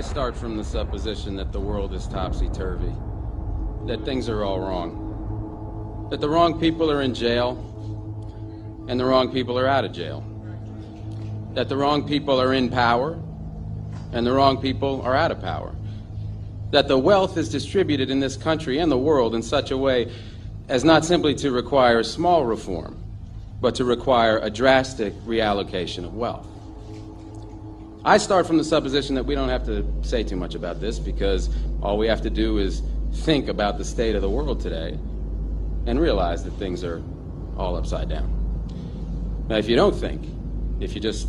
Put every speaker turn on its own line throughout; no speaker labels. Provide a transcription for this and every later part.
I start from the supposition that the world is topsy-turvy, that things are all wrong, that the wrong people are in jail and the wrong people are out of jail, that the wrong people are in power and the wrong people are out of power, that the wealth is distributed in this country and the world in such a way as not simply to require small reform, but to require a drastic reallocation of wealth. I start from the supposition that we don't have to say too much about this because all we have to do is think about the state of the world today and realize that things are all upside down. Now, if you don't think, if you just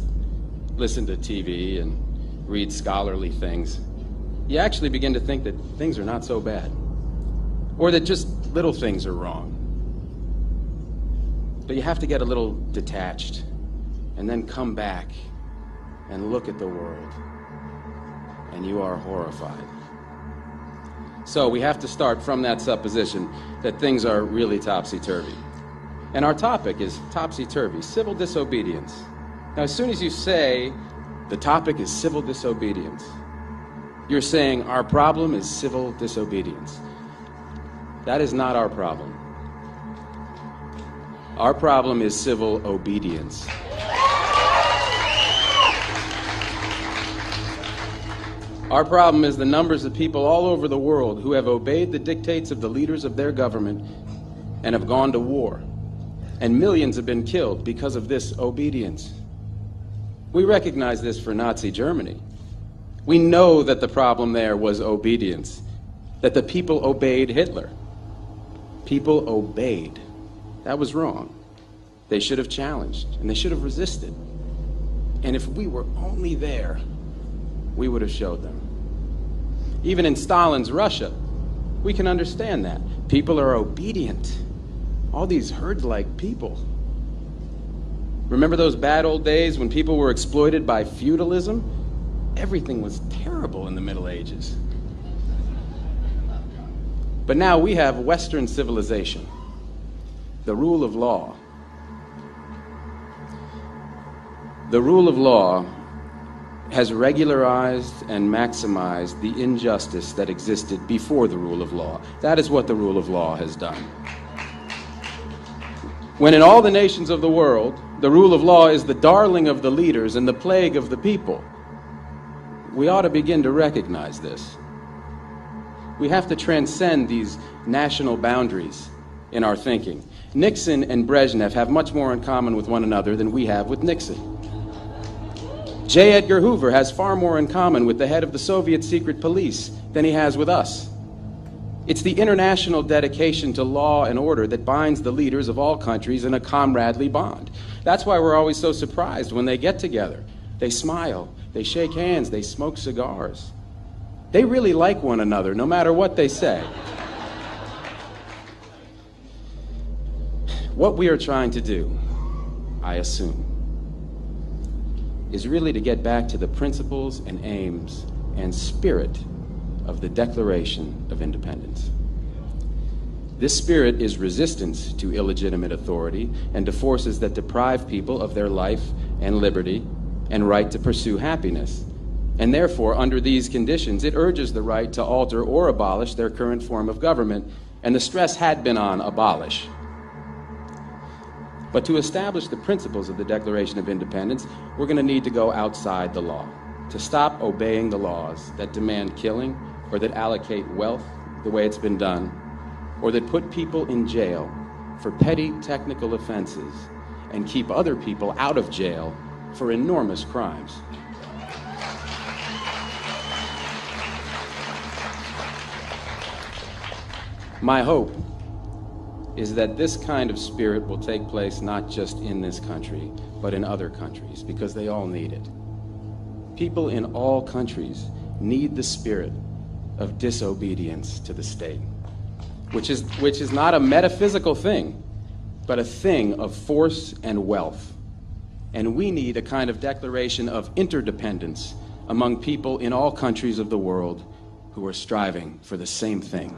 listen to TV and read scholarly things, you actually begin to think that things are not so bad, or that just little things are wrong. But you have to get a little detached and then come back and look at the world, and you are horrified. So we have to start from that supposition that things are really topsy-turvy. And our topic is topsy-turvy, civil disobedience. Now, as soon as you say the topic is civil disobedience, you're saying our problem is civil disobedience. That is not our problem. Our problem is civil obedience. Our problem is the numbers of people all over the world who have obeyed the dictates of the leaders of their government and have gone to war. And millions have been killed because of this obedience. We recognize this for Nazi Germany. We know that the problem there was obedience, that the people obeyed Hitler. People obeyed. That was wrong. They should have challenged, and they should have resisted. And if we were only there, we would have showed them. Even in Stalin's Russia, we can understand that. People are obedient. All these herd-like people. Remember those bad old days when people were exploited by feudalism? Everything was terrible in the Middle Ages. But now we have Western civilization, the rule of law. The rule of law has regularized and maximized the injustice that existed before the rule of law. That is what the rule of law has done. When in all the nations of the world, the rule of law is the darling of the leaders and the plague of the people, we ought to begin to recognize this. We have to transcend these national boundaries in our thinking. Nixon and Brezhnev have much more in common with one another than we have with Nixon. J. Edgar Hoover has far more in common with the head of the Soviet secret police than he has with us. It's the international dedication to law and order that binds the leaders of all countries in a comradely bond. That's why we're always so surprised when they get together. They smile, they shake hands, they smoke cigars. They really like one another, no matter what they say. What we are trying to do, I assume, is really to get back to the principles and aims and spirit of the Declaration of Independence. This spirit is resistance to illegitimate authority and to forces that deprive people of their life and liberty and right to pursue happiness. And therefore, under these conditions, it urges the right to alter or abolish their current form of government, and the stress had been on abolish. But to establish the principles of the Declaration of Independence, we're going to need to go outside the law, to stop obeying the laws that demand killing or that allocate wealth the way it's been done, or that put people in jail for petty technical offenses and keep other people out of jail for enormous crimes. My hope is that this kind of spirit will take place not just in this country, but in other countries, because they all need it. People in all countries need the spirit of disobedience to the state, which is not a metaphysical thing, but a thing of force and wealth. And we need a kind of declaration of interdependence among people in all countries of the world who are striving for the same thing.